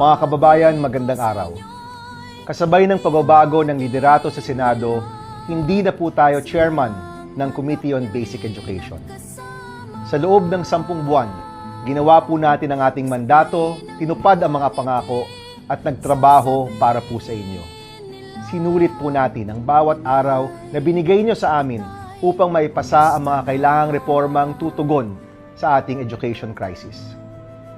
Mga kababayan, magandang araw. Kasabay ng pagbabago ng liderato sa Senado, hindi na po tayo chairman ng Committee on Basic Education. Sa loob ng 10 buwan, ginawa po natin ang ating mandato, tinupad ang mga pangako at nagtrabaho para po sa inyo. Sinulit po natin ang bawat araw na binigay nyo sa amin upang maipasa ang mga kailangang reformang tutugon sa ating education crisis.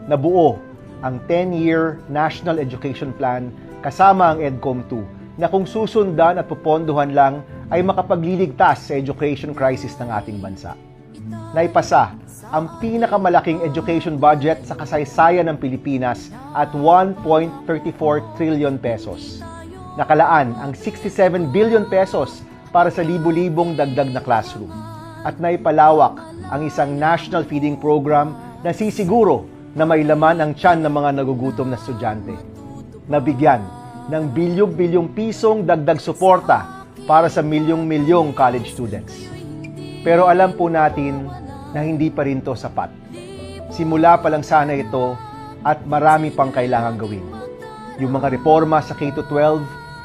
Nabuo ang 10-year National Education Plan kasama ang EDCOM 2 na kung susundan at pupondohan lang ay makapagliligtas sa education crisis ng ating bansa. Naipasa ang pinakamalaking education budget sa kasaysayan ng Pilipinas at 1.34 trillion pesos. Nakalaan ang 67 billion pesos para sa libu-libong dagdag na classroom. At naipalawak ang isang national feeding program na sisiguro na may laman ang tiyan ng mga nagugutom na estudyante. Nabigyan ng bilyong-bilyong pisong dagdag suporta para sa milyong-milyong college students. Pero alam po natin na hindi pa rin to sapat. Simula pa lang sana ito at marami pang kailangang gawin. Yung mga reforma sa K-12,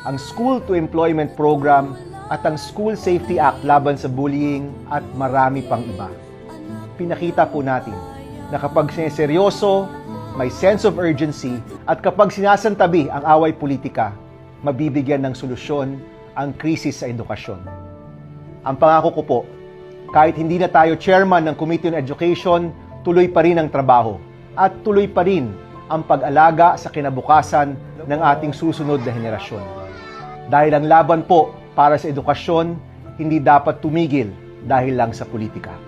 ang School to Employment Program at ang School Safety Act laban sa bullying at marami pang iba. Pinakita po natin na kapag sineseryoso, may sense of urgency at kapag sinasantabi ang away politika, mabibigyan ng solusyon ang krisis sa edukasyon. Ang pangako ko po, kahit hindi na tayo chairman ng Committee on Education, tuloy pa rin ang trabaho at tuloy pa rin ang pag-alaga sa kinabukasan ng ating susunod na henerasyon. Dahil ang laban po para sa edukasyon, hindi dapat tumigil dahil lang sa politika.